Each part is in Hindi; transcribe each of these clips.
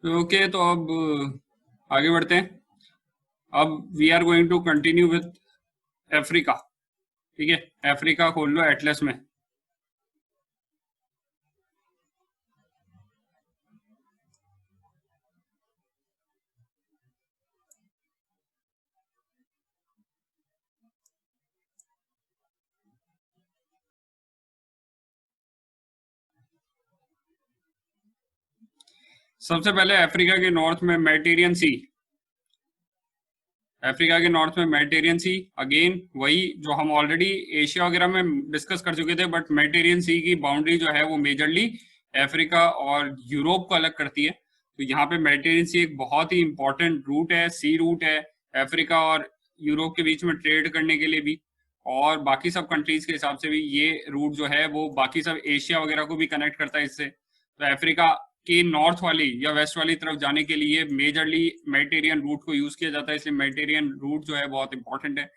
ओके, तो अब आगे बढ़ते हैं। अब we are going to continue with Africa. ठीक है, अफ्रीका खोल लो एटलस में। सबसे पहले अफ्रीका के नॉर्थ में मेडिटेरियन सी। अफ्रीका के नॉर्थ में मेडिटेरियन सी, अगेन वही जो हम ऑलरेडी एशिया वगैरह में डिस्कस कर चुके थे, बट मेडिटेरियन सी की बाउंड्री जो है वो मेजरली अफ्रीका और यूरोप को अलग करती है। तो यहाँ पे मेडिटेरियन सी एक बहुत ही इंपॉर्टेंट रूट है, सी रूट है अफ्रीका और यूरोप के बीच में ट्रेड करने के लिए भी, और बाकी सब कंट्रीज के हिसाब से भी ये रूट जो है वो बाकी सब एशिया वगैरह को भी कनेक्ट करता है इससे। तो अफ्रीका कि नॉर्थ वाली या वेस्ट वाली तरफ जाने के लिए मेजरली मेडिटेरियन रूट को यूज किया जाता है, इसलिए मेडिटेरियन रूट जो है बहुत इंपॉर्टेंट है,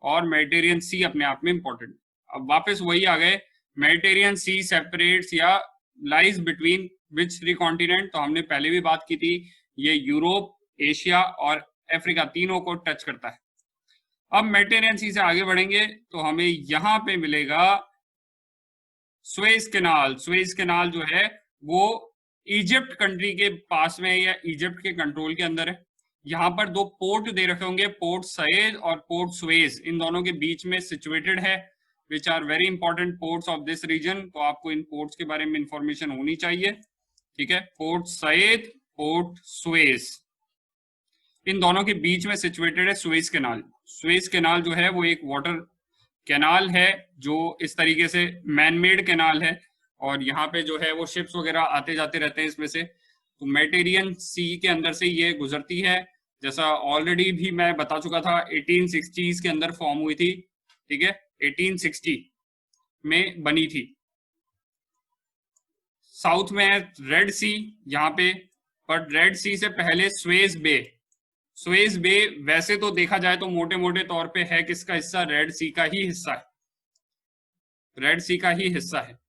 और मेडिटेरियन सी अपने आप में इंपॉर्टेंट। अब वापस वही आ गए, मेडिटेरियन सी सेपरेट्स या lies between which three continent. तो हमने पहले भी बात की थी, ये यूरोप, एशिया और अफ्रीका तीनों को टच करता है। अब मेडिटेरियन सी से आगे बढ़ेंगे तो हमें यहां पे मिलेगा स्वेज कैनाल। स्वेज कैनाल जो है वो इजिप्ट कंट्री के पास में या इजिप्ट के कंट्रोल के अंदर है। यहाँ पर दो पोर्ट दे रखे होंगे, पोर्ट सएज और पोर्ट स्वेज, इन दोनों के बीच में सिचुएटेड है, which are very important ports of this region. तो आपको इन पोर्ट्स के बारे में इंफॉर्मेशन होनी चाहिए। ठीक है, पोर्ट सएद, पोर्ट स्वेज, इन दोनों के बीच में सिचुएटेड है स्वेज कैनाल। स्वेज कैनाल जो है वो एक वाटर कैनाल है जो इस तरीके से मैनमेड कैनाल है, और यहाँ पे जो है वो शिप्स वगैरह आते जाते रहते हैं इसमें से। तो मेडिटेरियन सी के अंदर से ये गुजरती है, जैसा ऑलरेडी भी मैं बता चुका था, 1860s के अंदर फॉर्म हुई थी। ठीक है, 1860 में बनी थी। साउथ में है रेड सी यहाँ पे, पर रेड सी से पहले स्वेज बे। स्वेज बे वैसे तो देखा जाए तो मोटे मोटे तौर पे है किसका हिस्सा, रेड सी का ही हिस्सा है, रेड सी का ही हिस्सा है।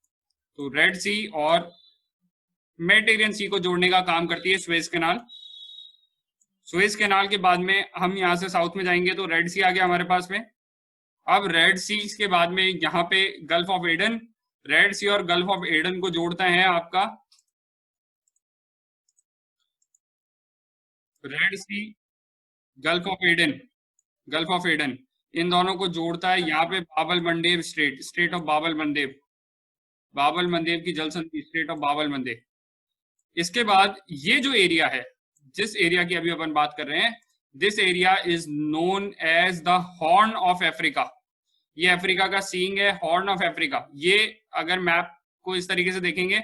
तो रेड सी और मेडिटेरियन सी को जोड़ने का काम करती है स्वेज कैनाल। स्वेज कैनाल के बाद में हम यहाँ से साउथ में जाएंगे तो रेड सी आ गया हमारे पास में। अब रेड सी के बाद में यहाँ पे Gulf of Aden, Red Sea और गल्फ ऑफ एडन को जोड़ता है आपका Red Sea, Gulf of Aden, Gulf of Aden, इन दोनों को जोड़ता है यहाँ पे बाबल मंडेव स्ट्रेट, स्ट्रेट ऑफ बाबल मंडेव, बाबल मंडेव की जल संधि, स्ट्रेट ऑफ बाबल मंडेव। इसके बाद ये जो एरिया है, जिस एरिया की अभी अपन बात कर रहे हैं, this area is known as the horn of Africa. ये अफ्रीका का सींग है, हॉर्न ऑफ अफ्रीका। ये अगर मैप को इस तरीके से देखेंगे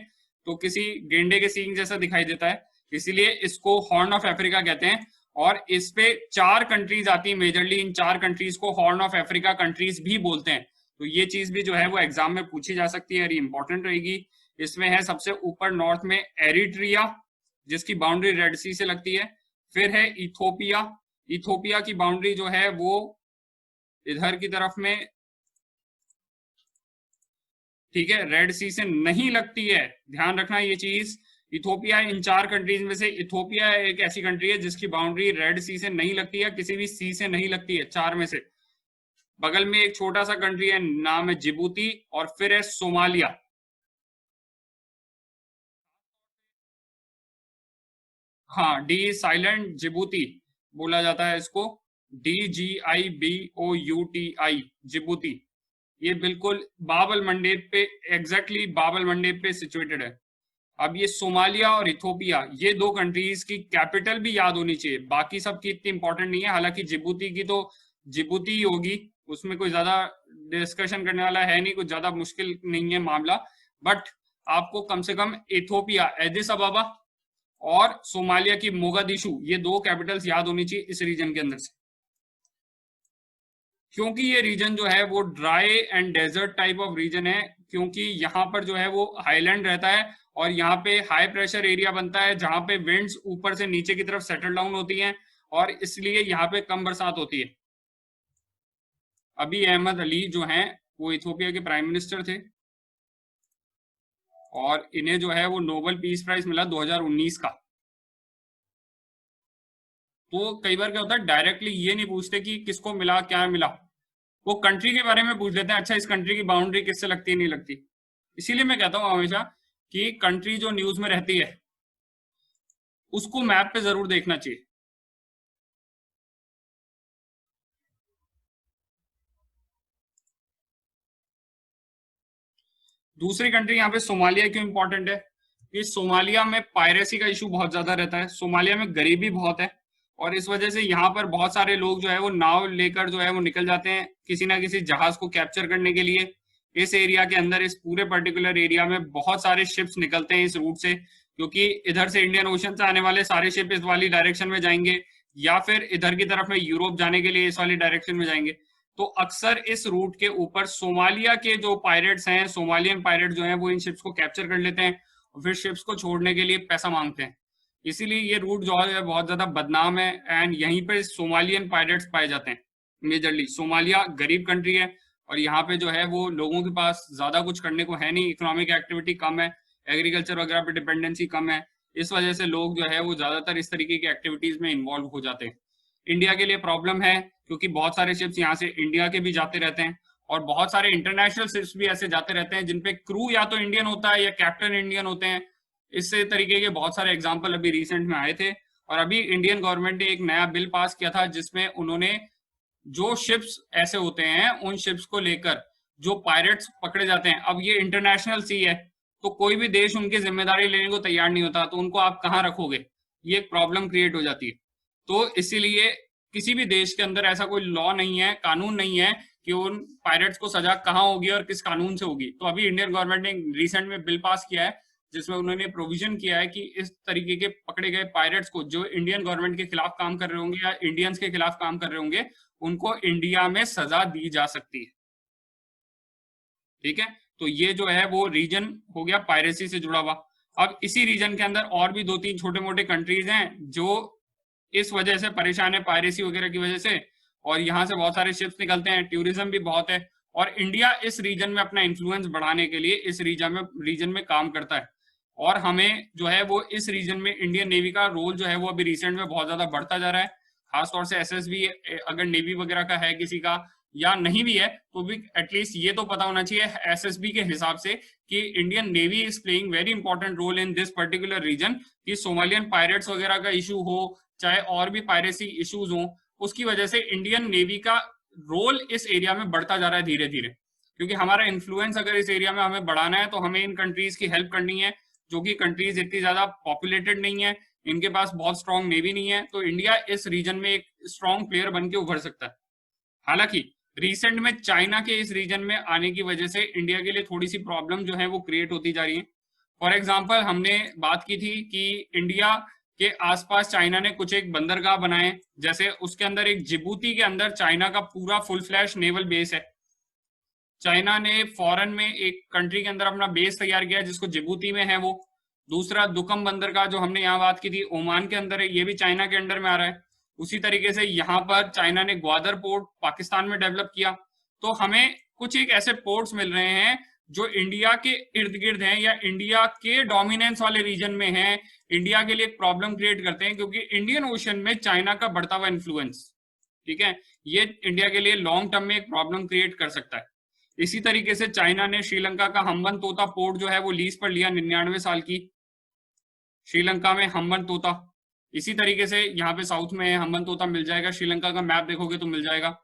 तो किसी गेंडे के सींग जैसा दिखाई देता है, इसीलिए इसको हॉर्न ऑफ अफ्रीका कहते हैं। और इस पे 4 कंट्रीज आती है मेजरली, इन 4 कंट्रीज को हॉर्न ऑफ अफ्रीका कंट्रीज भी बोलते हैं। तो ये चीज भी जो है वो एग्जाम में पूछी जा सकती है और इंपॉर्टेंट रहेगी। इसमें है सबसे ऊपर नॉर्थ में एरिट्रिया, जिसकी बाउंड्री रेड सी से लगती है। फिर है इथोपिया, इथोपिया की बाउंड्री जो है वो इधर की तरफ में, ठीक है, रेड सी से नहीं लगती है, ध्यान रखना ये चीज। इथोपिया इन 4 कंट्रीज में से इथोपिया एक ऐसी कंट्री है जिसकी बाउंड्री रेड सी से नहीं लगती है, किसी भी सी से नहीं लगती है, 4 में से। बगल में एक छोटा सा कंट्री है, नाम है जिबूती, और फिर है सोमालिया। हाँ, डी साइलेंट जिबूती बोला जाता है इसको, DGIBOUTI, जिबूती। ये बिल्कुल बाबल मंडेब पे, एग्जैक्टली बाबल मंडेब पे सिचुएटेड है। अब ये सोमालिया और इथोपिया, ये 2 कंट्रीज की कैपिटल भी याद होनी चाहिए, बाकी सब की इतनी इंपॉर्टेंट नहीं है। हालांकि जिबूती की तो जिबूती ही होगी, उसमें कोई ज्यादा डिस्कशन करने वाला है नहीं, कुछ ज्यादा मुश्किल नहीं है मामला। बट आपको कम से कम इथोपिया एडिस अबाबा और सोमालिया की मोगादिशु, ये 2 कैपिटल्स याद होनी चाहिए इस रीजन के अंदर से, क्योंकि ये रीजन जो है वो dry and desert type of region है, क्योंकि यहाँ पर जो है वो हाईलैंड रहता है और यहाँ पे हाई प्रेशर एरिया बनता है जहां पे विंड्स ऊपर से नीचे की तरफ सेटल डाउन होती हैं, और इसलिए यहाँ पे कम बरसात होती है। अभी अहमद अली जो हैं वो इथोपिया के प्राइम मिनिस्टर थे, और इन्हें जो है वो नोबेल पीस प्राइज मिला 2019 का। तो कई बार क्या होता है, डायरेक्टली ये नहीं पूछते कि किसको मिला, क्या मिला, वो कंट्री के बारे में पूछ लेते हैं, अच्छा इस कंट्री की बाउंड्री किससे लगती है, नहीं लगती। इसीलिए मैं कहता हूँ हमेशा कि कंट्री जो न्यूज में रहती है उसको मैप पे जरूर देखना चाहिए। दूसरी कंट्री यहाँ पे सोमालिया क्यों इंपॉर्टेंट है, कि सोमालिया में पायरेसी का इशू बहुत ज्यादा रहता है, सोमालिया में गरीबी बहुत है, और इस वजह से यहाँ पर बहुत सारे लोग जो है वो नाव लेकर जो है वो निकल जाते हैं किसी ना किसी जहाज को कैप्चर करने के लिए। इस एरिया के अंदर, इस पूरे पर्टिकुलर एरिया में बहुत सारे शिप्स निकलते हैं इस रूट से, क्योंकि इधर से इंडियन ओशन से आने वाले सारे शिप इस वाली डायरेक्शन में जाएंगे, या फिर इधर की तरफ में यूरोप जाने के लिए इस वाली डायरेक्शन में जाएंगे। तो अक्सर इस रूट के ऊपर सोमालिया के जो पायरेट्स हैं, सोमालियन पायरेट जो हैं, वो इन शिप्स को कैप्चर कर लेते हैं और फिर शिप्स को छोड़ने के लिए पैसा मांगते हैं। इसीलिए ये रूट जो है बहुत ज्यादा बदनाम है, एंड यहीं पे सोमालियन पायरेट्स पाए जाते हैं मेजरली। सोमालिया गरीब कंट्री है और यहाँ पे जो है वो लोगों के पास ज्यादा कुछ करने को है नहीं, इकोनॉमिक एक्टिविटी कम है, एग्रीकल्चर वगैरह पे डिपेंडेंसी कम है, इस वजह से लोग जो है वो ज्यादातर इस तरीके की एक्टिविटीज में इन्वॉल्व हो जाते हैं। इंडिया के लिए प्रॉब्लम है, क्योंकि बहुत सारे शिप्स यहाँ से इंडिया के भी जाते रहते हैं, और बहुत सारे इंटरनेशनल शिप्स भी ऐसे जाते रहते हैं जिनपे क्रू या तो इंडियन होता है या कैप्टन इंडियन होते हैं। इससे तरीके के बहुत सारे एग्जाम्पल अभी रिसेंट में आए थे, और अभी इंडियन गवर्नमेंट ने एक नया बिल पास किया था जिसमें उन्होंने जो शिप्स ऐसे होते हैं उन शिप्स को लेकर जो पायरेट्स पकड़े जाते हैं, अब ये इंटरनेशनल सी है तो कोई भी देश उनकी जिम्मेदारी लेने को तैयार नहीं होता, तो उनको आप कहाँ रखोगे, ये एक प्रॉब्लम क्रिएट हो जाती है। तो इसीलिए किसी भी देश के अंदर ऐसा कोई लॉ नहीं है, कानून नहीं है कि उन पायरेट्स को सजा कहाँ होगी और किस कानून से होगी। तो अभी इंडियन गवर्नमेंट ने रिसेंट में बिल पास किया है जिसमें उन्होंने प्रोविजन किया है कि इस तरीके के पकड़े गए पायरेट्स को जो इंडियन गवर्नमेंट के खिलाफ काम कर रहे होंगे या इंडियंस के खिलाफ काम कर रहे होंगे, उनको इंडिया में सजा दी जा सकती है। ठीक है, तो ये जो है वो रीजन हो गया पायरेसी से जुड़ा हुआ। अब इसी रीजन के अंदर और भी दो तीन छोटे मोटे कंट्रीज हैं जो इस वजह से परेशान है, पायरेसी वगैरह की वजह से, और यहाँ से बहुत सारे शिप्स निकलते हैं, टूरिज्म भी बहुत है, और इंडिया इस रीजन में अपना इन्फ्लुएंस बढ़ाने के लिए इस रीजन में काम करता है। और हमें जो है वो इस रीजन में इंडियन नेवी का रोल जो है वो अभी रिसेंट में बहुत ज्यादा बढ़ता जा रहा है, खासतौर से एसएसबी, अगर नेवी वगैरह का है किसी का या नहीं भी है तो भी एटलीस्ट ये तो पता होना चाहिए एसएसबी के हिसाब से कि Indian navy is playing very important role in this particular region, कि सोमालियन पायरेट्स वगैरह का इशू हो चाहे और भी पायरेसी इश्यूज हो, उसकी वजह से इंडियन नेवी का रोल इस एरिया में बढ़ता जा रहा है धीरे धीरे। क्योंकि हमारा इन्फ्लुएंस अगर इस एरिया में हमें बढ़ाना है तो हमें इन कंट्रीज की हेल्प करनी है, जो कि कंट्रीज इतनी ज्यादा पॉपुलेटेड नहीं है, इनके पास बहुत स्ट्रॉन्ग नेवी नहीं है, तो इंडिया इस रीजन में एक स्ट्रॉन्ग प्लेयर बन के उभर सकता है। हालांकि रिसेंट में चाइना के इस रीजन में आने की वजह से इंडिया के लिए थोड़ी सी प्रॉब्लम जो है वो क्रिएट होती जा रही है। फॉर एग्जाम्पल, हमने बात की थी कि इंडिया के आसपास चाइना ने कुछ एक बंदरगाह बनाए, जैसे उसके अंदर एक जिबूती के अंदर चाइना का पूरा फुल फ्लैश नेवल बेस है। चाइना ने फॉरेन में एक कंट्री के अंदर अपना बेस तैयार किया जिसको जिबूती में है वो। दूसरा दुकम बंदरगाह जो हमने यहाँ बात की थी ओमान के अंदर है, ये भी चाइना के अंडर में आ रहा है। उसी तरीके से यहाँ पर चाइना ने ग्वादर पोर्ट पाकिस्तान में डेवलप किया। तो हमें कुछ एक ऐसे पोर्ट्स मिल रहे हैं जो इंडिया के इर्द गिर्द हैं या इंडिया के डोमिनेंस वाले रीजन में हैं, इंडिया के लिए एक प्रॉब्लम क्रिएट करते हैं, क्योंकि इंडियन ओशन में चाइना का बढ़ता हुआ इन्फ्लुएंस, ठीक है, ये इंडिया के लिए लॉन्ग टर्म में एक प्रॉब्लम क्रिएट कर सकता है। इसी तरीके से चाइना ने श्रीलंका का हम्बन तोता पोर्ट जो है वो लीज पर लिया 99 साल की, श्रीलंका में हम्बन तोता। इसी तरीके से यहाँ पे साउथ में हम्बन तोता मिल जाएगा, श्रीलंका का मैप देखोगे तो मिल जाएगा।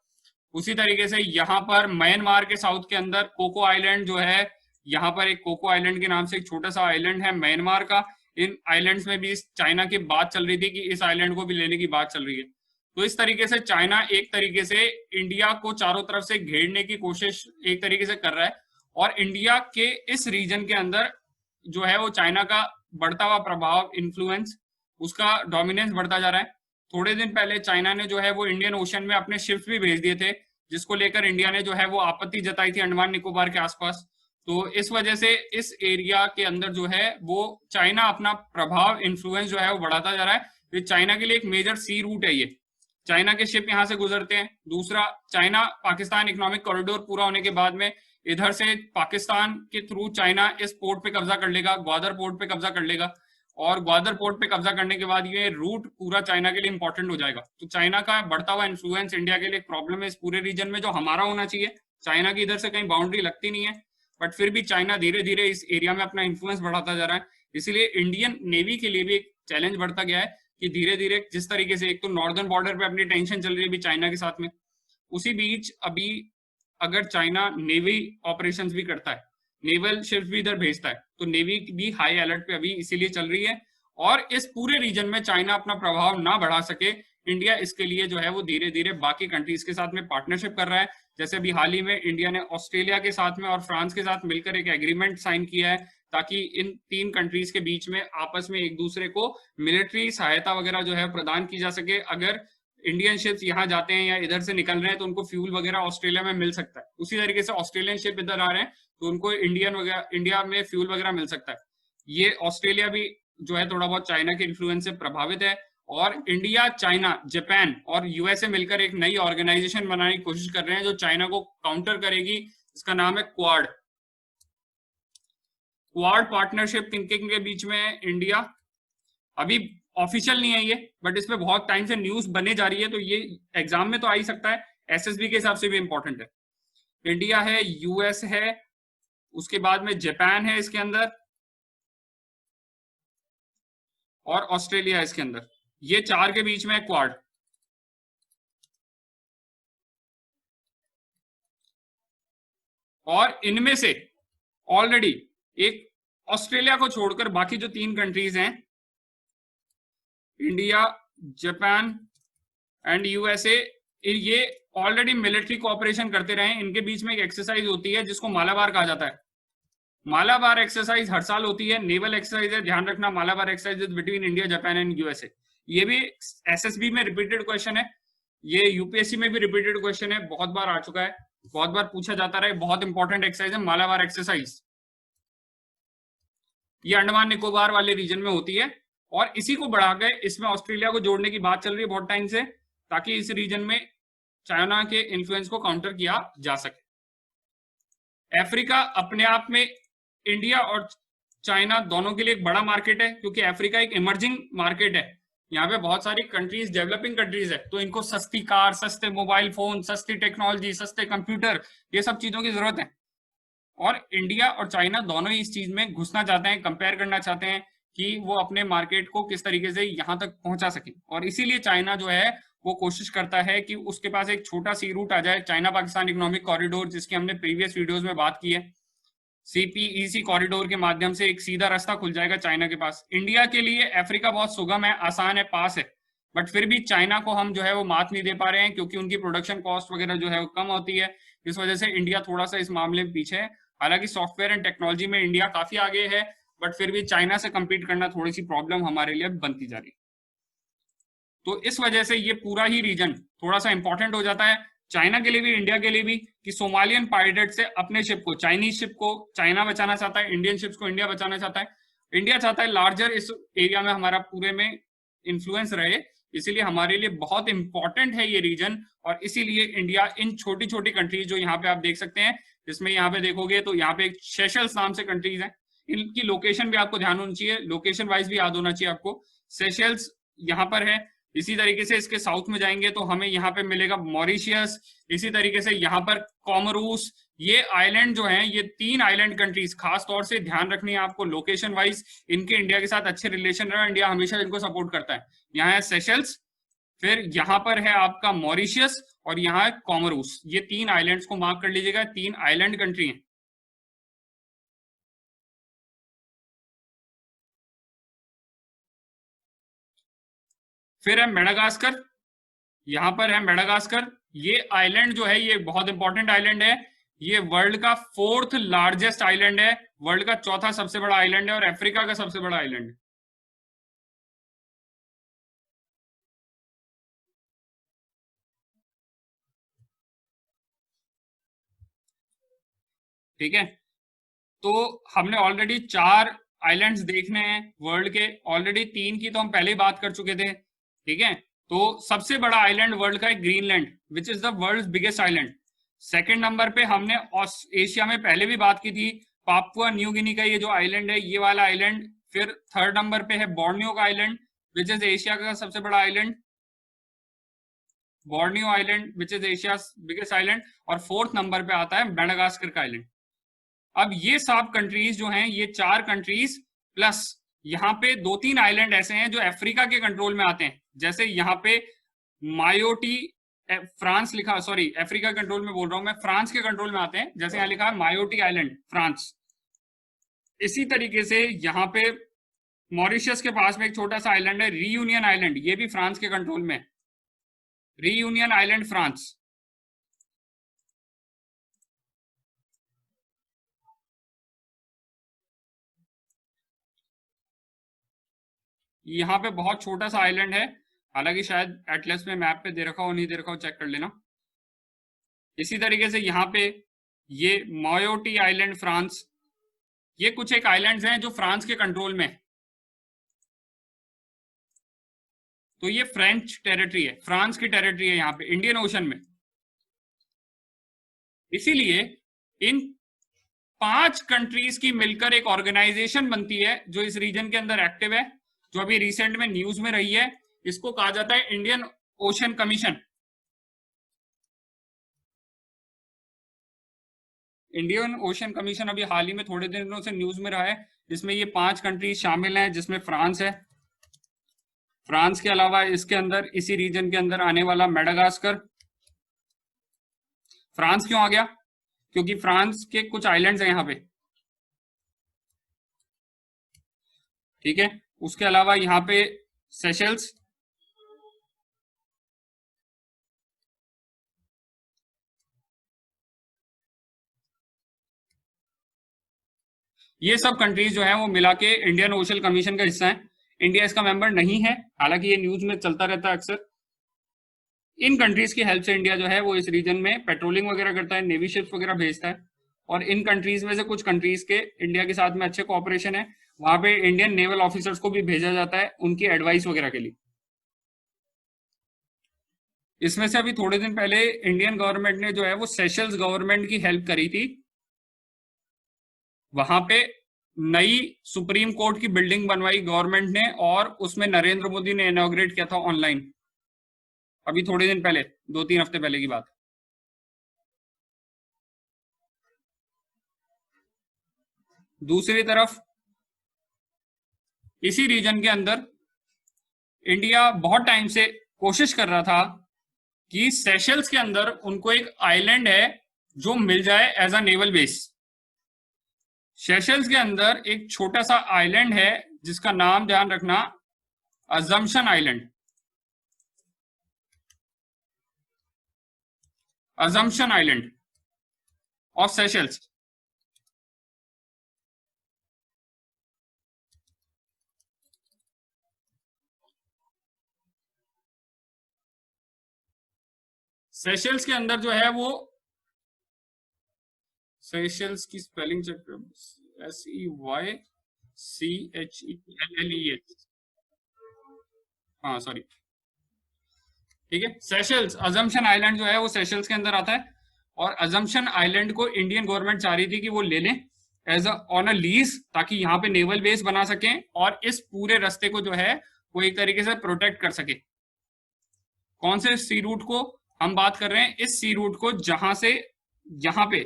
उसी तरीके से यहाँ पर म्यांमार के साउथ के अंदर कोको आइलैंड जो है, यहाँ पर एक कोको आइलैंड के नाम से एक छोटा सा आइलैंड है म्यांमार का। इन आइलैंड्स में भी चाइना की बात चल रही थी कि इस आइलैंड को भी लेने की बात चल रही है। तो इस तरीके से चाइना एक तरीके से इंडिया को चारों तरफ से घेरने की कोशिश एक तरीके से कर रहा है, और इंडिया के इस रीजन के अंदर जो है वो चाइना का बढ़ता हुआ प्रभाव, इन्फ्लुएंस, उसका डोमिनेंस बढ़ता जा रहा है। थोड़े दिन पहले चाइना ने जो है वो इंडियन ओशन में अपने शिप्स भी भेज दिए थे, जिसको लेकर इंडिया ने जो है वो आपत्ति जताई थी अंडमान निकोबार के आसपास। तो इस वजह से इस एरिया के अंदर जो है वो चाइना अपना प्रभाव, इन्फ्लुएंस जो है वो बढ़ाता जा रहा है। तो चाइना के लिए एक मेजर सी रूट है ये, चाइना के शिप यहाँ से गुजरते हैं। दूसरा, चाइना पाकिस्तान इकोनॉमिक कॉरिडोर पूरा होने के बाद में इधर से पाकिस्तान के थ्रू चाइना इस पोर्ट पे कब्जा कर लेगा, ग्वादर पोर्ट पे कब्जा कर लेगा। और ग्वादर पोर्ट पे कब्जा करने के बाद ये रूट पूरा चाइना के लिए इंपॉर्टेंट हो जाएगा। तो चाइना का बढ़ता हुआ इन्फ्लुएंस इंडिया के लिए एक प्रॉब्लम है इस पूरे रीजन में, जो हमारा होना चाहिए। चाइना की इधर से कहीं बाउंड्री लगती नहीं है, बट फिर भी चाइना धीरे धीरे इस एरिया में अपना इन्फ्लुएंस बढ़ाता जा रहा है। इसीलिए इंडियन नेवी के लिए भी एक चैलेंज बढ़ता गया है कि धीरे धीरे जिस तरीके से एक तो नॉर्दर्न बॉर्डर पे अपनी टेंशन चल रही है अभी चाइना के साथ में, उसी बीच अभी अगर चाइना नेवी ऑपरेशंस भी करता है, नेवल शिप्स भी इधर भेजता है, तो नेवी भी हाई अलर्ट पे अभी इसीलिए चल रही है। और इस पूरे रीजन में चाइना अपना प्रभाव ना बढ़ा सके, इंडिया इसके लिए जो है वो धीरे धीरे बाकी कंट्रीज के साथ में पार्टनरशिप कर रहा है। जैसे अभी हाल ही में इंडिया ने ऑस्ट्रेलिया के साथ में और फ्रांस के साथ मिलकर एक एग्रीमेंट साइन किया है, ताकि इन 3 कंट्रीज के बीच में आपस में एक दूसरे को मिलिट्री सहायता वगैरह जो है प्रदान की जा सके। अगर इंडियन शिप्स यहाँ जाते हैं या इधर से निकल रहे हैं तो उनको फ्यूल वगैरह ऑस्ट्रेलिया में मिल सकता है, उसी तरीके से ऑस्ट्रेलियन शिप इधर आ रहे हैं तो उनको इंडिया में फ्यूल वगैरह मिल सकता है। ये ऑस्ट्रेलिया भी जो है थोड़ा बहुत चाइना के इन्फ्लुएंस से प्रभावित है, और इंडिया, चाइना, जापान और यूएसए मिलकर एक नई ऑर्गेनाइजेशन बनाने की कोशिश कर रहे हैं जो चाइना को काउंटर करेगी। इसका नाम है क्वाड। क्वाड पार्टनरशिप किनके किनके बीच में है? इंडिया, अभी ऑफिशियल नहीं है ये, बट इसमें बहुत टाइम से न्यूज बने जा रही है, तो ये एग्जाम में तो आ ही सकता है, एसएसबी के हिसाब से भी इंपॉर्टेंट है। इंडिया है, यूएस है, उसके बाद में जापान है इसके अंदर, और ऑस्ट्रेलिया है इसके अंदर। ये 4 के बीच में है क्वाड। और इनमें से ऑलरेडी एक ऑस्ट्रेलिया को छोड़कर बाकी जो 3 कंट्रीज हैं, इंडिया, जापान एंड यूएसए, ये ऑलरेडी मिलिट्री कोऑपरेशन करते रहे। इनके बीच में एक एक्सरसाइज होती है जिसको मालाबार कहा जाता है। मालाबार एक्सरसाइज हर साल होती है, नेवल एक्सरसाइज है, ध्यान रखना। Malabar exercise between India, Japan and USA. ये भी एसएसबी में रिपीटेड क्वेश्चन है, ये यूपीएससी में भी रिपीटेड क्वेश्चन है, बहुत बार आ चुका है, बहुत बार पूछा जाता रहा है। बहुत इंपॉर्टेंट एक्सरसाइज है मालाबार एक्सरसाइज। ये अंडमान निकोबार वाले रीजन में होती है, और इसी को बढ़ाकर इसमें ऑस्ट्रेलिया को जोड़ने की बात चल रही है बहुत टाइम से, ताकि इस रीजन में चाइना के इन्फ्लुएंस को काउंटर किया जा सके। अफ्रीका अपने आप में इंडिया और चाइना दोनों के लिए एक बड़ा मार्केट है, क्योंकि अफ्रीका एक इमर्जिंग मार्केट है। यहाँ पे बहुत सारी कंट्रीज, डेवलपिंग कंट्रीज है, तो इनको सस्ती कार, सस्ते मोबाइल फोन, सस्ती टेक्नोलॉजी, सस्ते कंप्यूटर, ये सब चीजों की जरूरत है। और इंडिया और चाइना दोनों ही इस चीज में घुसना चाहते हैं, कंपेयर करना चाहते हैं कि वो अपने मार्केट को किस तरीके से यहाँ तक पहुंचा सके। और इसीलिए चाइना जो है वो कोशिश करता है कि उसके पास एक छोटा सी रूट आ जाए, चाइना पाकिस्तान इकोनॉमिक कॉरिडोर, जिसकी हमने प्रीवियस वीडियोस में बात की है। सीपीईसी कॉरिडोर के माध्यम से एक सीधा रास्ता खुल जाएगा चाइना के पास। इंडिया के लिए अफ्रीका बहुत सुगम है, आसान है, पास है, बट फिर भी चाइना को हम जो है वो मात नहीं दे पा रहे हैं, क्योंकि उनकी प्रोडक्शन कॉस्ट वगैरह जो है वो कम होती है। इस वजह से इंडिया थोड़ा सा इस मामले में पीछे है। हालांकि सॉफ्टवेयर एंड टेक्नोलॉजी में इंडिया काफी आगे है, बट फिर भी चाइना से कम्पीट करना थोड़ी सी प्रॉब्लम हमारे लिए बनती जा रही है। तो इस वजह से ये पूरा ही रीजन थोड़ा सा इंपॉर्टेंट हो जाता है चाइना के लिए भी, इंडिया के लिए भी, कि सोमालियन पायरेट से अपने शिप को, चाइनीज शिप को चाइना बचाना चाहता है, इंडियन शिप्स को इंडिया बचाना चाहता है। इंडिया चाहता है लार्जर इस एरिया में हमारा पूरे में इन्फ्लुएंस रहे, इसीलिए हमारे लिए बहुत इंपॉर्टेंट है ये रीजन। और इसीलिए इंडिया इन छोटी छोटी कंट्रीज जो यहाँ पे आप देख सकते हैं, जिसमें यहाँ पे देखोगे तो यहाँ पे एक सेशल्स नाम से कंट्रीज है, इनकी लोकेशन भी आपको ध्यान होनी चाहिए, लोकेशन वाइज भी याद होना चाहिए आपको। सेशल्स यहाँ पर है, इसी तरीके से इसके साउथ में जाएंगे तो हमें यहाँ पे मिलेगा मॉरिशियस, इसी तरीके से यहाँ पर कॉमरूस। ये आइलैंड जो हैं, ये 3 आइलैंड कंट्रीज, खास तौर से ध्यान रखनी है आपको लोकेशन वाइज, इनके इंडिया के साथ अच्छे रिलेशन रहा, इंडिया हमेशा इनको सपोर्ट करता है। यहाँ है सेशल्स, फिर यहाँ पर है आपका मॉरिशियस, और यहाँ है कॉमरूस। ये 3 आइलैंड्स को मार्क कर लीजिएगा, 3 आइलैंड कंट्री हैं। फिर है मेडागास्कर, यहाँ पर है मेडागास्कर। ये आइलैंड जो है ये बहुत इंपॉर्टेंट आइलैंड है, ये वर्ल्ड का 4th लार्जेस्ट आइलैंड है, वर्ल्ड का 4था सबसे बड़ा आइलैंड है, और अफ्रीका का सबसे बड़ा आइलैंड है। ठीक है, तो हमने ऑलरेडी 4 आइलैंड्स देखने हैं वर्ल्ड के, ऑलरेडी 3 की तो हम पहले ही बात कर चुके थे। ठीक है, तो सबसे बड़ा आइलैंड वर्ल्ड का है Greenland, which is the world biggest island. Second number पे हमने एशिया में पहले भी बात की थी, पापुआ न्यू गिनी का ये जो आइलैंड है, ये वाला आइलैंड फिर थर्ड नंबर पे है बोर्नियो का आइलैंड विच इज एशिया का सबसे बड़ा island, Borneo island which is Asia biggest island, और फोर्थ नंबर पे आता है मेडागास्कर का आइलैंड। अब ये सब कंट्रीज जो हैं, ये 4 कंट्रीज प्लस यहाँ पे 2-3 आइलैंड ऐसे हैं जो अफ्रीका के कंट्रोल में आते हैं, जैसे यहाँ पे मायोटी, फ्रांस लिखा, सॉरी अफ्रीका कंट्रोल में बोल रहा हूं मैं, फ्रांस के कंट्रोल में आते हैं, जैसे यहाँ लिखा है मायोटी आइलैंड फ्रांस। इसी तरीके से यहाँ पे मॉरिशस के पास में एक छोटा सा आइलैंड है रीयूनियन आइलैंड, ये भी फ्रांस के कंट्रोल में, रीयूनियन आइलैंड फ्रांस। यहाँ पे बहुत छोटा सा आइलैंड है, हालांकि शायद एटलस में मैप पे दे रखा हो, नहीं दे रखा हो, चेक कर लेना। इसी तरीके से यहाँ पे ये मायोटी आइलैंड फ्रांस, ये कुछ एक आइलैंड्स हैं जो फ्रांस के कंट्रोल में है। तो ये फ्रेंच टेरिटरी है, फ्रांस की टेरिटरी है यहाँ पे इंडियन ओशन में। इसीलिए इन 5 कंट्रीज की मिलकर एक ऑर्गेनाइजेशन बनती है जो इस रीजन के अंदर एक्टिव है, जो अभी रिसेंट में न्यूज में रही है। इसको कहा जाता है Indian ocean commission. Indian ocean commission अभी हाल ही में थोड़े दिनों से न्यूज में रहा है, जिसमें ये 5 कंट्रीज शामिल हैं, जिसमें फ्रांस है। फ्रांस के अलावा इसके अंदर इसी रीजन के अंदर आने वाला मेडागास्कर। फ्रांस क्यों आ गया? क्योंकि फ्रांस के कुछ आइलैंड्स हैं यहाँ पे, ठीक है। उसके अलावा यहाँ पे सेशल्स, ये सब कंट्रीज जो है वो मिला के इंडियन ओशन कमीशन का हिस्सा है। इंडिया इसका मेंबर नहीं है, हालांकि ये न्यूज में चलता रहता है अक्सर। इन कंट्रीज की हेल्प से इंडिया जो है वो इस रीजन में पेट्रोलिंग वगैरह करता है, नेवी शिप्स वगैरह भेजता है, और इन कंट्रीज में से कुछ कंट्रीज के इंडिया के साथ में अच्छे कोऑपरेशन है, वहां पे इंडियन नेवल ऑफिसर्स को भी भेजा जाता है उनकी एडवाइस वगैरह के लिए। इसमें से अभी थोड़े दिन पहले इंडियन गवर्नमेंट ने जो है वो सेशल्स गवर्नमेंट की हेल्प करी थी, वहां पे नई सुप्रीम कोर्ट की बिल्डिंग बनवाई गवर्नमेंट ने, और उसमें नरेंद्र मोदी ने इनॉग्रेट किया था ऑनलाइन, अभी थोड़े दिन पहले, 2-3 हफ्ते पहले की बात। दूसरी तरफ इसी रीजन के अंदर इंडिया बहुत टाइम से कोशिश कर रहा था कि सेशल्स के अंदर उनको एक आइलैंड है जो मिल जाए as a naval base. Seychelles के अंदर एक छोटा सा आइलैंड है जिसका नाम ध्यान रखना, assumption island, assumption island of Seychelles. Seychelles के अंदर जो है वो, सेशल्स की स्पेलिंग चेक करो, SEYCHELLES, हाँ सॉरी, ठीक है। सेशल्स, अजम्पशन आइलैंड जो है वो सेशल्स के अंदर आता है, और अजम्पशन आइलैंड को इंडियन गवर्नमेंट चाह रही थी कि वो ले लें एज ऑन अ लीज, ताकि यहाँ पे नेवल बेस बना सकें और इस पूरे रास्ते को जो है वो एक तरीके से प्रोटेक्ट कर सके। कौन से सी रूट को हम बात कर रहे हैं? इस सी रूट को जहां से यहाँ पे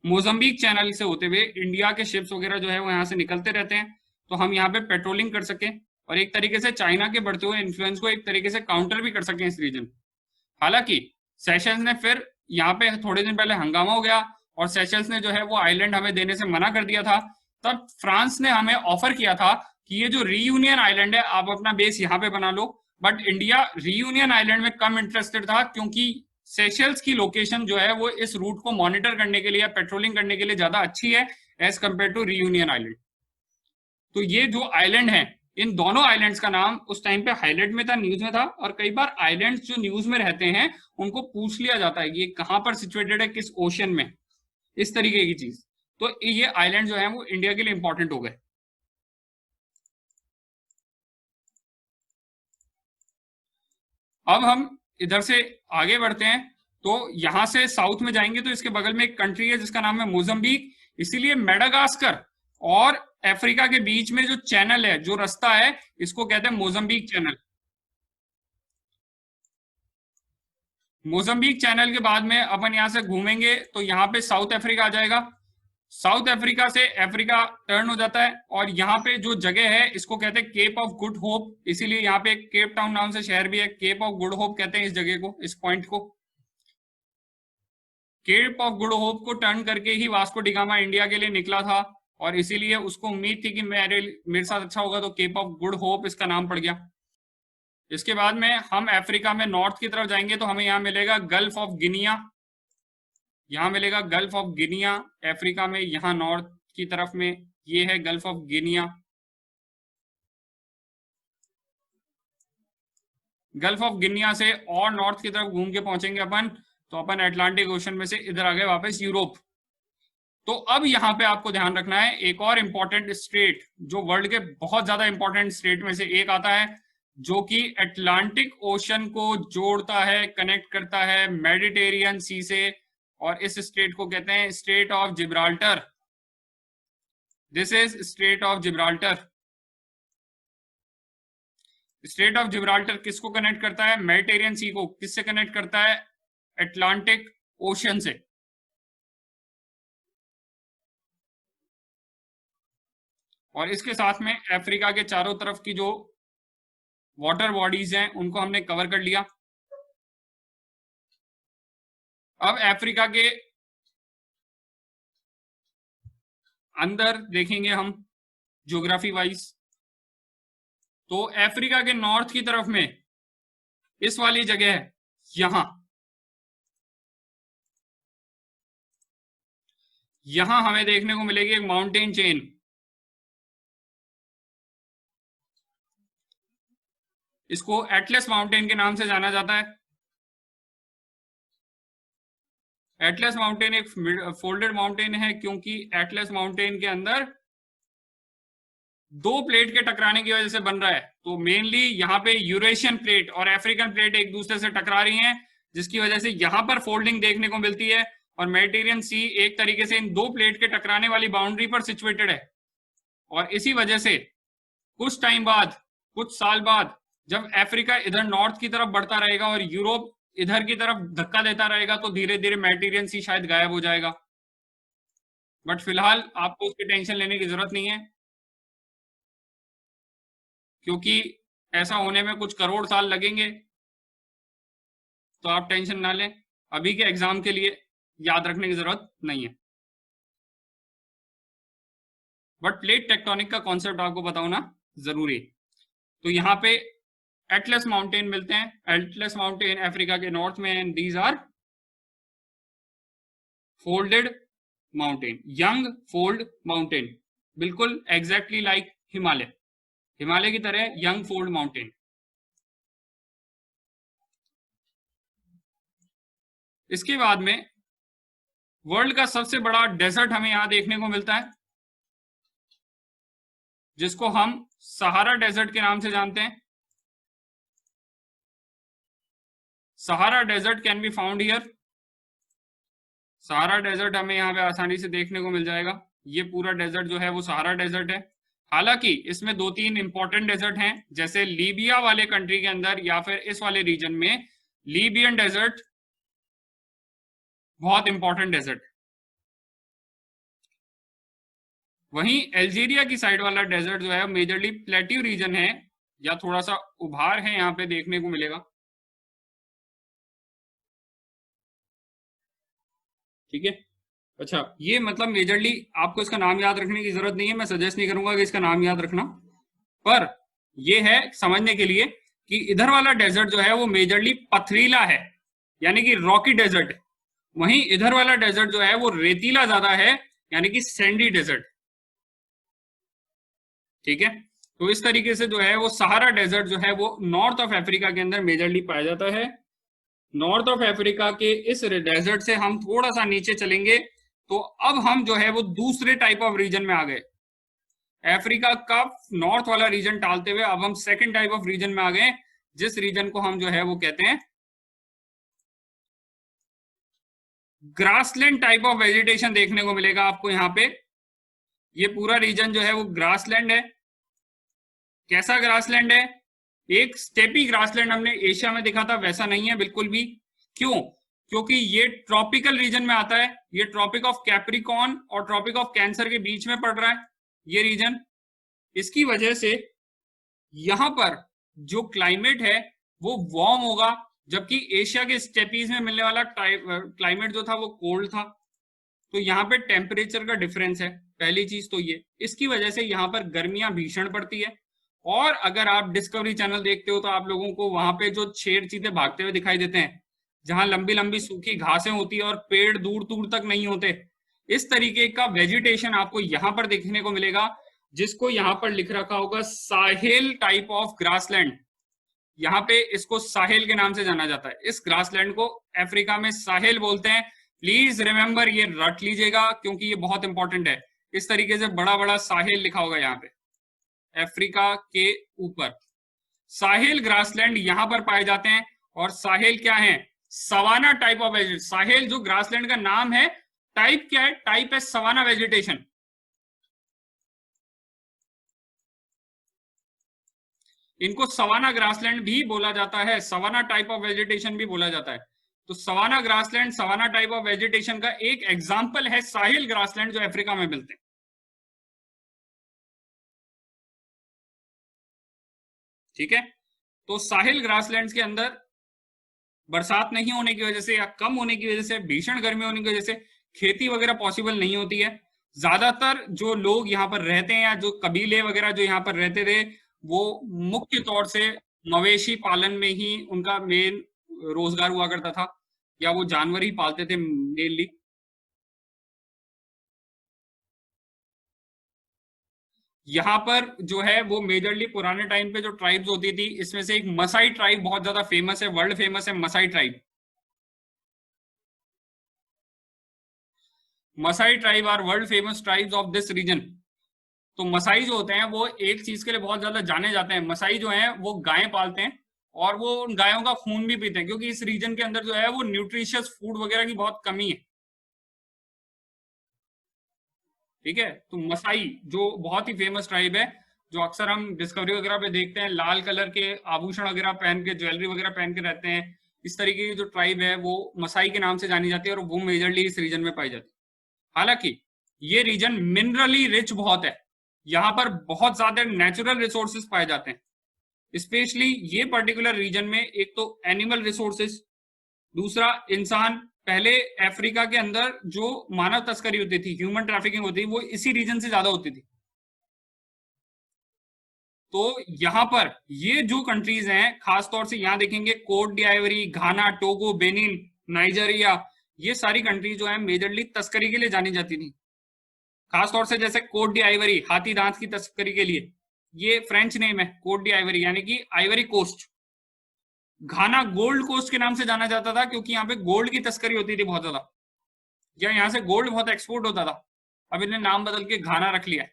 मोजम्बिक चैनल से होते हुए इंडिया के शिप्स वगैरह जो है वो यहाँ से निकलते रहते हैं, तो हम यहाँ पे पेट्रोलिंग कर सकें और एक तरीके से चाइना के बढ़ते हुए इन्फ्लुएंस को एक तरीके से काउंटर भी कर सकें इस रीजन। हालांकि सेशंस ने फिर यहाँ पे थोड़े दिन पहले हंगामा हो गया और सेशंस ने जो है वो आइलैंड हमें देने से मना कर दिया था। तब फ्रांस ने हमें ऑफर किया था कि ये जो रीयूनियन आइलैंड है आप अपना बेस यहाँ पे बना लो, बट इंडिया रीयूनियन आइलैंड में कम इंटरेस्टेड था, क्योंकि सेशल्स की लोकेशन जो है वो इस रूट को मॉनिटर करने के लिए या पेट्रोलिंग करने के लिए ज्यादा अच्छी है as compare to Reunion island. तो ये जो आइलैंड है, इन दोनों आइलैंड्स का नाम उस टाइम पे हाईलाइट में था, न्यूज में था, और कई बार आइलैंड्स जो न्यूज में रहते हैं उनको पूछ लिया जाता है कि ये कहां पर सिचुएटेड है, किस ओशन में, इस तरीके की चीज। तो ये आइलैंड जो है वो इंडिया के लिए इंपॉर्टेंट हो गए। अब हम इधर से आगे बढ़ते हैं, तो यहां से साउथ में जाएंगे तो इसके बगल में एक कंट्री है जिसका नाम है मोजम्बिक, इसीलिए मेडागास्कर और अफ्रीका के बीच में जो चैनल है, जो रास्ता है, इसको कहते हैं मोजाम्बिक चैनल। मोजाम्बिक चैनल के बाद में अपन यहां से घूमेंगे तो यहाँ पे साउथ अफ्रीका आ जाएगा। साउथ अफ्रीका से अफ्रीका टर्न हो जाता है, और यहाँ पे जो जगह है इसको कहते हैं केप ऑफ गुड होप, इसीलिए यहाँ पे केप टाउन नाम से शहर भी है। केप ऑफ गुड होप कहते हैं इस जगह को, इस पॉइंट को। केप ऑफ गुड होप को टर्न करके ही वास्को डिगामा इंडिया के लिए निकला था, और इसीलिए उसको उम्मीद थी कि मेरे साथ अच्छा होगा, तो केप ऑफ गुड होप इसका नाम पड़ गया। इसके बाद में हम अफ्रीका में नॉर्थ की तरफ जाएंगे तो हमें यहाँ मिलेगा गल्फ ऑफ गिनिया। यहाँ मिलेगा गल्फ ऑफ गिनिया अफ्रीका में, यहाँ नॉर्थ की तरफ में ये है gulf of Guinea. Gulf of Guinea से और नॉर्थ की तरफ घूम के पहुंचेंगे अपन, तो अपन अटलांटिक ओशन में से इधर आ गए वापस यूरोप। तो अब यहाँ पे आपको ध्यान रखना है, एक और इंपॉर्टेंट स्टेट जो वर्ल्ड के बहुत ज्यादा इंपॉर्टेंट स्टेट में से एक आता है, जो कि अटलांटिक ओशन को जोड़ता है, कनेक्ट करता है मेडिटेरियन सी से, और इस स्टेट को कहते हैं state of Gibraltar. This is state of Gibraltar. State of Gibraltar किसको कनेक्ट करता है? मेडिटेरियन सी को। किससे कनेक्ट करता है? अटलांटिक ओशन से। और इसके साथ में अफ्रीका के चारों तरफ की जो वाटर बॉडीज हैं उनको हमने कवर कर लिया। अब अफ्रीका के अंदर देखेंगे हम ज्योग्राफी वाइज, तो अफ्रीका के नॉर्थ की तरफ में इस वाली जगह है, यहां हमें देखने को मिलेगी एक माउंटेन चेन। इसको एटलस माउंटेन के नाम से जाना जाता है। एटलस माउंटेन एक फोल्डेड माउंटेन है, क्योंकि एटलस माउंटेन के अंदर दो प्लेट के टकराने की वजह से बन रहा है। तो मेनली यहाँ पे यूरेशियन प्लेट और अफ्रीकन प्लेट एक दूसरे से टकरा रही हैं, जिसकी वजह से यहाँ पर फोल्डिंग देखने को मिलती है। और मेडिटेरियन सी एक तरीके से इन दो प्लेट के टकराने वाली बाउंड्री पर सिचुएटेड है। और इसी वजह से कुछ टाइम बाद, कुछ साल बाद, जब अफ्रीका इधर नॉर्थ की तरफ बढ़ता रहेगा और यूरोप इधर की तरफ धक्का देता रहेगा, तो धीरे धीरे मेडिटेरियन सी शायद गायब हो जाएगा। बट फिलहाल आपको उसकी टेंशन लेने की जरूरत नहीं है, क्योंकि ऐसा होने में कुछ करोड़ साल लगेंगे। तो आप टेंशन ना लें, अभी के एग्जाम के लिए याद रखने की जरूरत नहीं है। बट प्लेट टेक्टोनिक का कॉन्सेप्ट आपको बताओ ना, जरूरी। तो यहाँ पे एटलस माउंटेन मिलते हैं। एटलस माउंटेन अफ्रीका के नॉर्थ में, and these are folded mountain, young fold mountain, बिल्कुल एग्जैक्टली लाइक हिमालय, हिमालय की तरह यंग फोल्ड माउंटेन। इसके बाद में वर्ल्ड का सबसे बड़ा डेजर्ट हमें यहां देखने को मिलता है, जिसको हम सहारा डेजर्ट के नाम से जानते हैं। Sahara desert can be found here. Sahara desert हमें यहाँ पे आसानी से देखने को मिल जाएगा। ये पूरा डेजर्ट जो है वो सहारा डेजर्ट है। हालांकि इसमें दो तीन इंपॉर्टेंट डेजर्ट हैं, जैसे लीबिया वाले कंट्री के अंदर या फिर इस वाले रीजन में लीबियन डेजर्ट बहुत इंपॉर्टेंट डेजर्ट। वहीं अल्जीरिया की साइड वाला डेजर्ट जो है मेजरली प्लेट्यू रीजन है, या थोड़ा सा उभार है यहाँ पे देखने को मिलेगा। ठीक है, अच्छा, ये मतलब मेजरली आपको इसका नाम याद रखने की जरूरत नहीं है, मैं सजेस्ट नहीं करूंगा कि इसका नाम याद रखना, पर ये है समझने के लिए कि इधर वाला डेजर्ट जो है वो मेजरली पथरीला है, यानी कि रॉकी डेजर्ट। वहीं इधर वाला डेजर्ट जो है वो रेतीला ज्यादा है, यानी कि सैंडी डेजर्ट। ठीक है, तो इस तरीके से जो है वो सहारा डेजर्ट जो है वो नॉर्थ ऑफ अफ्रीका के अंदर मेजरली पाया जाता है। नॉर्थ ऑफ अफ्रीका के इस डेजर्ट से हम थोड़ा सा नीचे चलेंगे, तो अब हम जो है वो दूसरे टाइप ऑफ रीजन में आ गए। अफ्रीका का नॉर्थ वाला रीजन टालते हुए अब हम सेकंड टाइप ऑफ रीजन में आ गए, जिस रीजन को हम जो है वो कहते हैं ग्रासलैंड टाइप ऑफ वेजिटेशन देखने को मिलेगा आपको यहाँ पे। ये पूरा रीजन जो है वो ग्रासलैंड है। कैसा ग्रासलैंड है? एक स्टेपी ग्रासलैंड हमने एशिया में देखा था, वैसा नहीं है बिल्कुल भी। क्यों? क्योंकि ये ट्रॉपिकल रीजन में आता है। ये ट्रॉपिक ऑफ कैप्रिकॉर्न और ट्रॉपिक ऑफ कैंसर के बीच में पड़ रहा है ये रीजन। इसकी वजह से यहां पर जो क्लाइमेट है वो वार्म होगा, जबकि एशिया के स्टेपीज में मिलने वाला क्लाइमेट जो था वो कोल्ड था। तो यहाँ पे टेम्परेचर का डिफरेंस है, पहली चीज तो ये। इसकी वजह से यहाँ पर गर्मियां भीषण पड़ती है। और अगर आप डिस्कवरी चैनल देखते हो तो आप लोगों को वहां पे जो शेर चीते भागते हुए दिखाई देते हैं, जहां लंबी लंबी सूखी घासें होती है और पेड़ दूर दूर तक नहीं होते, इस तरीके का वेजिटेशन आपको यहाँ पर देखने को मिलेगा, जिसको यहाँ पर लिख रखा होगा साहेल टाइप ऑफ ग्रासलैंड। यहाँ पे इसको साहेल के नाम से जाना जाता है। इस ग्रासलैंड को अफ्रीका में साहेल बोलते हैं। प्लीज रिमेंबर, ये रट लीजिएगा क्योंकि ये बहुत इंपॉर्टेंट है। इस तरीके से बड़ा बड़ा साहेल लिखा होगा यहाँ पे अफ्रीका के ऊपर। साहेल ग्रासलैंड यहां पर पाए जाते हैं। और साहेल क्या है? Savanna type of vegetation. Sahel जो ग्रासलैंड का नाम है, टाइप क्या है? टाइप है सवाना वेजिटेशन। इनको सवाना ग्रासलैंड भी बोला जाता है, सवाना टाइप ऑफ वेजिटेशन भी बोला जाता है। तो savanna grassland, savanna type of vegetation का एक एग्जांपल है साहिल ग्रासलैंड, जो अफ्रीका में मिलते हैं। ठीक है, तो साहिल ग्रासलैंड्स के अंदर बरसात नहीं होने की वजह से या कम होने की वजह से, भीषण गर्मी होने की वजह से खेती वगैरह पॉसिबल नहीं होती है। ज्यादातर जो लोग यहाँ पर रहते हैं या जो कबीले वगैरह जो यहाँ पर रहते थे, वो मुख्य तौर से मवेशी पालन में ही उनका मेन रोजगार हुआ करता था, या वो जानवर ही पालते थे मेनली। यहाँ पर जो है वो मेजरली पुराने टाइम पे जो ट्राइब्स होती थी, इसमें से एक मसाई ट्राइब बहुत ज्यादा फेमस है, वर्ल्ड फेमस है Masai tribe. Masai tribe are world famous tribes of this region. तो मसाई जो होते हैं वो एक चीज के लिए बहुत ज्यादा जाने जाते हैं। मसाई जो है वो गायें पालते हैं और वो उन गायों का खून भी पीते हैं, क्योंकि इस रीजन के अंदर जो है वो न्यूट्रिशियस फूड वगैरह की बहुत कमी है। ठीक है, तो मसाई जो बहुत ही फेमस ट्राइब है, जो अक्सर हम डिस्कवरी वगैरह पे देखते हैं, लाल कलर के आभूषण वगैरह पहन के, ज्वेलरी वगैरह पहन के रहते हैं, इस तरीके की जो ट्राइब है वो मसाई के नाम से जानी जाती है, और वो मेजरली इस रीजन में पाई जाती है। हालांकि ये रीजन मिनरली रिच बहुत है, यहाँ पर बहुत ज्यादा नेचुरल रिसोर्सेज पाए जाते हैं। स्पेशली ये पर्टिकुलर रीजन में एक तो एनिमल रिसोर्सेज, दूसरा इंसान। पहले अफ्रीका के अंदर जो मानव तस्करी होती थी, ह्यूमन ट्रैफिकिंग होती थी, वो इसी रीजन से ज्यादा होती थी। तो यहां पर ये जो कंट्रीज हैं, खासतौर से यहां देखेंगे कोट डी आइवरी, घाना, टोगो, बेनिन, नाइजीरिया, ये सारी कंट्रीज जो है मेजरली तस्करी के लिए जानी जाती थी। खासतौर से जैसे कोट डी आइवरी, हाथी दांत की तस्करी के लिए, ये फ्रेंच नेम है कोट डी आइवरी, यानी कि आइवरी कोस्ट। घाना गोल्ड कोस्ट के नाम से जाना जाता था, क्योंकि यहाँ पे गोल्ड की तस्करी होती थी बहुत ज्यादा, या यहाँ से गोल्ड बहुत एक्सपोर्ट होता था। अब इन्हें नाम बदल के घाना रख लिया है।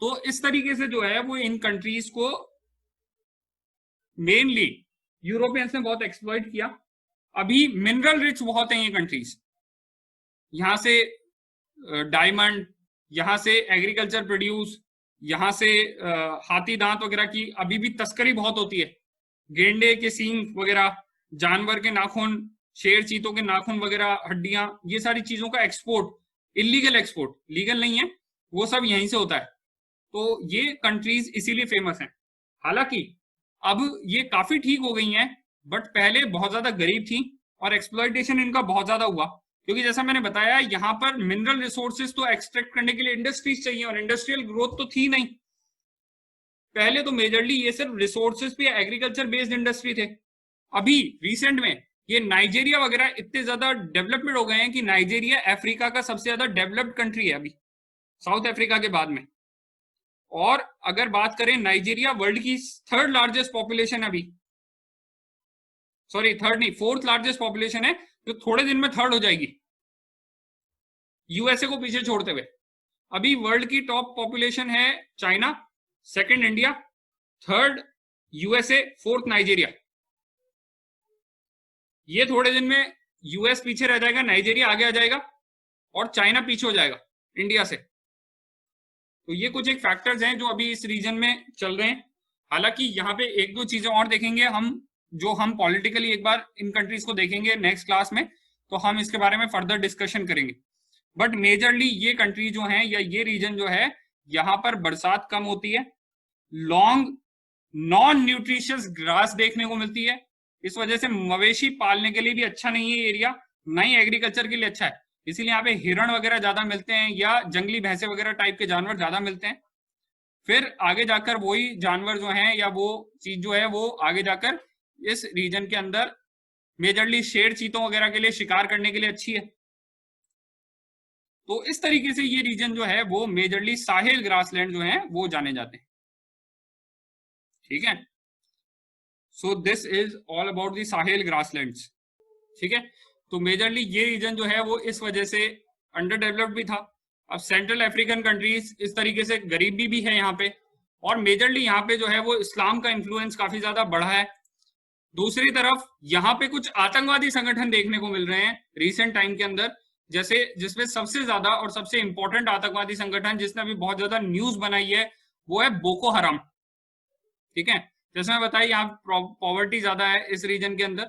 तो इस तरीके से जो है वो इन कंट्रीज को मेनली यूरोपियंस ने बहुत एक्सप्लॉइट किया। अभी मिनरल रिच बहुत है ये कंट्रीज, यहां से डायमंड, यहां से एग्रीकल्चर प्रोड्यूस, यहां से हाथी दांत वगैरह की अभी भी तस्करी बहुत होती है। गेंडे के सींग वगैरह, जानवर के नाखून, शेर चीतों के नाखून वगैरह, हड्डियां, ये सारी चीजों का एक्सपोर्ट, इलीगल एक्सपोर्ट, लीगल नहीं है, वो सब यहीं से होता है। तो ये कंट्रीज इसीलिए फेमस हैं। हालांकि अब ये काफी ठीक हो गई हैं, बट पहले बहुत ज्यादा गरीब थी और एक्सप्लॉइटेशन इनका बहुत ज्यादा हुआ, क्योंकि जैसा मैंने बताया यहाँ पर मिनरल रिसोर्सेज तो एक्सट्रैक्ट करने के लिए इंडस्ट्रीज चाहिए, और इंडस्ट्रियल ग्रोथ तो थी नहीं। पहले तो मेजरली ये सिर्फ रिसोर्सेज पे एग्रीकल्चर बेस्ड इंडस्ट्री थे। अभी रिसेंट में ये नाइजीरिया वगैरह इतने ज्यादा डेवलपमेंट हो गए हैं कि नाइजीरिया अफ्रीका का सबसे ज्यादा डेवलप्ड कंट्री है अभी, साउथ अफ्रीका के बाद में। और अगर बात करें, नाइजीरिया वर्ल्ड की थर्ड लार्जेस्ट पॉपुलेशन अभी, सॉरी थर्ड नहीं, फोर्थ लार्जेस्ट पॉपुलेशन है, जो थोड़े दिन में थर्ड हो जाएगी, यूएसए को पीछे छोड़ते हुए। अभी वर्ल्ड की टॉप पॉपुलेशन है China, second India, third USA, fourth Nigeria. ये थोड़े दिन में यूएस पीछे रह जाएगा, नाइजीरिया आगे आ जाएगा, और चाइना पीछे हो जाएगा इंडिया से। तो ये कुछ एक फैक्टर्स हैं जो अभी इस रीजन में चल रहे हैं। हालांकि यहाँ पे एक दो चीजें और देखेंगे हम, जो हम पॉलिटिकली एक बार इन कंट्रीज को देखेंगे नेक्स्ट क्लास में, तो हम इसके बारे में फर्दर डिस्कशन करेंगे। बट मेजरली ये कंट्री जो है या ये रीजन जो है, यहाँ पर बरसात कम होती है, लॉन्ग नॉन न्यूट्रिशियस ग्रास देखने को मिलती है। इस वजह से मवेशी पालने के लिए भी अच्छा नहीं है एरिया, ना ही एग्रीकल्चर के लिए अच्छा है। इसीलिए यहाँ पे हिरण वगैरह ज्यादा मिलते हैं या जंगली भैंसे वगैरह टाइप के जानवर ज्यादा मिलते हैं। फिर आगे जाकर वही जानवर जो है या वो चीज जो है वो आगे जाकर इस रीजन के अंदर मेजरली शेर चीतों वगैरह के लिए शिकार करने के लिए अच्छी है। तो इस तरीके से ये रीजन जो है वो मेजरली साहिल ग्रासलैंड जो है वो जाने जाते हैं। ठीक है, so this is all about the Sahil grasslands. ठीक है, तो मेजरली ये रीजन जो है वो इस वजह से अंडर डेवलप्ड भी था। अब सेंट्रल अफ्रीकन कंट्रीज इस तरीके से गरीबी भी है यहाँ पे, और मेजरली यहाँ पे जो है वो इस्लाम का इन्फ्लुएंस काफी ज्यादा बढ़ा है। दूसरी तरफ यहाँ पे कुछ आतंकवादी संगठन देखने को मिल रहे हैं रिसेंट टाइम के अंदर, जैसे जिसमें सबसे ज्यादा और सबसे इंपॉर्टेंट आतंकवादी संगठन जिसने अभी बहुत ज्यादा न्यूज बनाई है वो है बोको हराम। ठीक है, जैसे मैं बताया यहाँ पॉवर्टी ज्यादा है इस रीजन के अंदर,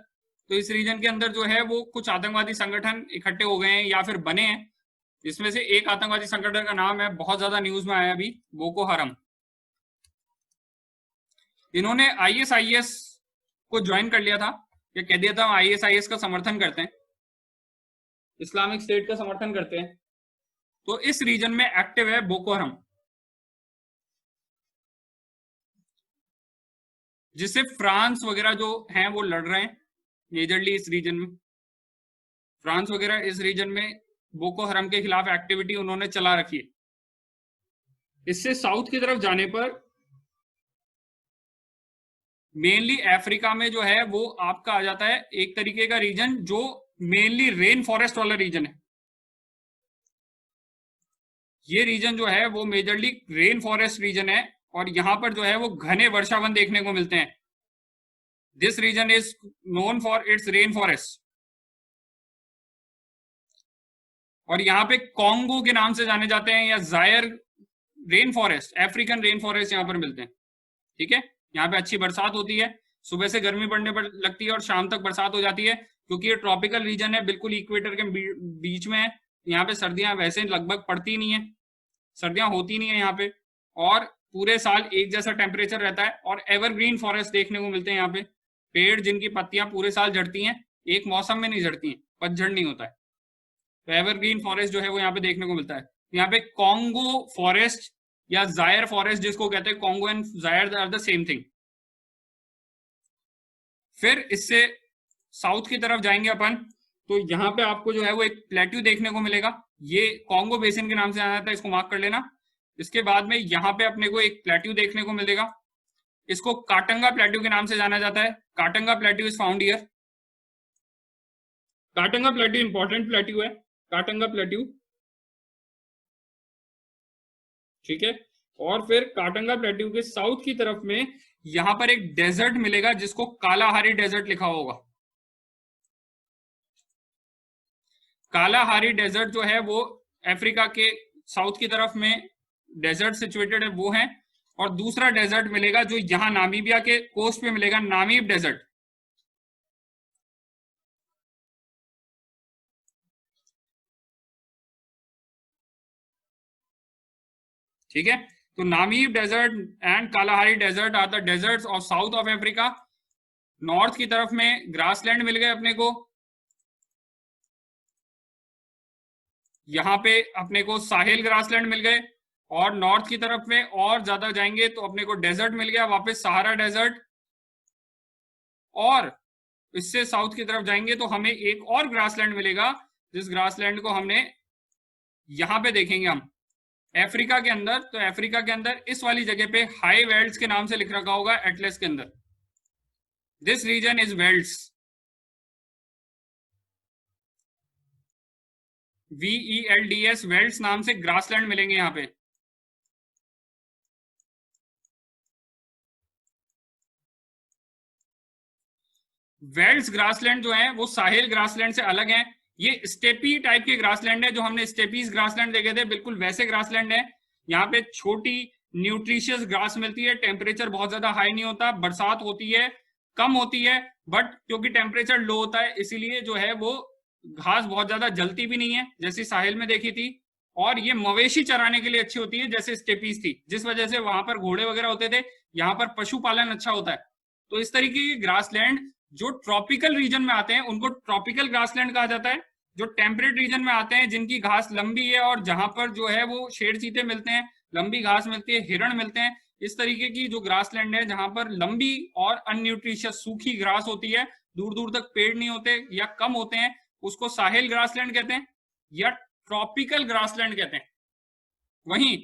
तो इस रीजन के अंदर जो है वो कुछ आतंकवादी संगठन इकट्ठे हो गए हैं या फिर बने हैं, जिसमें से एक आतंकवादी संगठन का नाम है बहुत ज्यादा न्यूज में आया अभी, बोको हराम। इन्होंने आईएसआईएस को ज्वाइन कर लिया था, या कह दिया था हम आईएसआईएस का समर्थन करते हैं, इस्लामिक स्टेट का समर्थन करते हैं। तो इस रीजन में एक्टिव है बोको हराम, जिससे फ्रांस वगैरह जो हैं वो लड़ रहे हैं मेजरली इस रीजन में। फ्रांस वगैरह इस रीजन में बोको हराम के खिलाफ एक्टिविटी उन्होंने चला रखी है। इससे साउथ की तरफ जाने पर मेनली अफ्रीका में जो है वो आपका आ जाता है एक तरीके का रीजन जो मेनली रेन फॉरेस्ट वाला रीजन है। ये रीजन जो है वो मेजरली रेन फॉरेस्ट रीजन है, और यहां पर जो है वो घने वर्षावन देखने को मिलते हैं। This region is known for its rain forest, और यहाँ पे कॉन्गो के नाम से जाने जाते हैं, या Zaire rain forest, African rain forest यहाँ पर मिलते हैं। ठीक है, यहाँ पे अच्छी बरसात होती है, सुबह से गर्मी पड़ने पर लगती है और शाम तक बरसात हो जाती है, क्योंकि ये ट्रॉपिकल रीजन है, बिल्कुल इक्वेटर के बीच में है। यहाँ पे सर्दियां वैसे लगभग पड़ती नहीं है, सर्दियां होती नहीं है यहाँ पे, और पूरे साल एक जैसा टेम्परेचर रहता है, और एवरग्रीन फॉरेस्ट देखने को मिलते हैं यहाँ पे, पेड़ जिनकी पत्तियां पूरे साल झड़ती हैं, एक मौसम में नहीं झड़ती हैं, पतझड़ नहीं होता है। तो एवरग्रीन फॉरेस्ट जो है वो यहाँ पे देखने को मिलता है। यहाँ पे कॉन्गो फॉरेस्ट या जायर फॉरेस्ट जिसको कहते हैं, Congo and Zaire are the same thing. फिर इससे साउथ की तरफ जाएंगे अपन, तो यहाँ पे आपको जो है वो एक प्लेट्यू देखने को मिलेगा, ये कॉन्गो बेसिन के नाम से जाना जाता है, इसको मार्क कर लेना। इसके बाद में यहाँ पे अपने को एक प्लेट्यू देखने को मिलेगा, इसको काटंगा प्लेट्यू के नाम से जाना जाता है। Katanga plateau is found here. Katanga plateau important plateau है, काटंगा प्लेट्यू। ठीक है, और फिर काटंगा प्लेट्यू के साउथ की तरफ में यहां पर एक डेजर्ट मिलेगा जिसको कालाहारी डेजर्ट लिखा होगा। कालाहारी डेजर्ट जो है वो अफ्रीका के साउथ की तरफ में डेजर्ट सिचुएटेड है, वो है। और दूसरा डेजर्ट मिलेगा जो यहां नामीबिया के कोस्ट पे मिलेगा, नामीब डेजर्ट। ठीक है, तो Namib desert and Kalahari desert are the deserts of south of Africa. North की तरफ में ग्रासलैंड मिल गए अपने को, यहाँ पे अपने को साहिल ग्रासलैंड मिल गए, और नॉर्थ की तरफ में और ज्यादा जाएंगे तो अपने को डेजर्ट मिल गया वापस, सहारा डेजर्ट। और इससे साउथ की तरफ जाएंगे तो हमें एक और ग्रासलैंड मिलेगा, जिस ग्रासलैंड को हमने यहां पे देखेंगे हम अफ्रीका के अंदर। तो अफ्रीका के अंदर इस वाली जगह पे हाई वेल्ड्स के नाम से लिख रखा होगा एटलस के अंदर, this region is velds, VELDS, velds नाम से ग्रासलैंड मिलेंगे यहाँ पे। वेल्ड्स ग्रासलैंड जो है वो साहिल ग्रासलैंड से अलग है, ये स्टेपी टाइप के ग्रासलैंड है, जो हमने स्टेपीज ग्रासलैंड देखे थे, बिल्कुल वैसे ग्रासलैंड है। यहाँ पे छोटी न्यूट्रिशियस ग्रास मिलती है, टेम्परेचर बहुत ज्यादा हाई नहीं होता, बरसात होती है कम होती है, बट क्योंकि टेम्परेचर लो होता है इसीलिए जो है वो घास बहुत ज्यादा जलती भी नहीं है, जैसी साहिल में देखी थी। और ये मवेशी चराने के लिए अच्छी होती है, जैसे स्टेपीज थी, जिस वजह से वहां पर घोड़े वगैरह होते थे, यहाँ पर पशुपालन अच्छा होता है। तो इस तरीके के ग्रासलैंड जो ट्रॉपिकल रीजन में आते हैं उनको ट्रॉपिकल ग्रासलैंड कहा जाता है। जो टेम्परेट रीजन में आते हैं, जिनकी घास लंबी है और जहां पर जो है वो शेर चीते मिलते हैं, लंबी घास मिलती है, हिरण मिलते हैं, इस तरीके की जो ग्रासलैंड है जहां पर लंबी और अनन्यूट्रिशियस सूखी घास होती है, दूर दूर तक पेड़ नहीं होते या कम होते हैं, उसको साहिल ग्रासलैंड कहते हैं या ट्रॉपिकल ग्रासलैंड कहते हैं। वहीं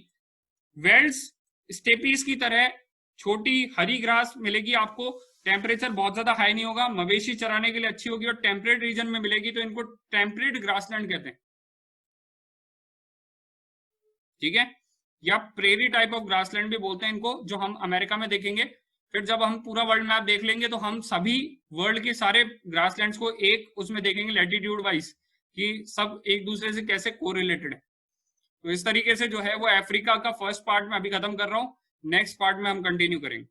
वेल्स स्टेपीज की तरह छोटी हरी घास मिलेगी आपको, टेम्परेचर बहुत ज्यादा हाई नहीं होगा, मवेशी चराने के लिए अच्छी होगी और टेम्परेट रीजन में मिलेगी, तो इनको टेम्परेट ग्रासलैंड कहते हैं। ठीक है, या प्रेरी टाइप ऑफ ग्रासलैंड भी बोलते हैं इनको, जो हम अमेरिका में देखेंगे। फिर जब हम पूरा वर्ल्ड मैप देख लेंगे तो हम सभी वर्ल्ड के सारे ग्रासलैंड्स को एक उसमें देखेंगे लैटिट्यूड वाइज, कि सब एक दूसरे से कैसे कोरिलेटेड है। तो इस तरीके से जो है वो अफ्रीका का फर्स्ट पार्ट में अभी खत्म कर रहा हूँ, नेक्स्ट पार्ट में हम कंटिन्यू करेंगे।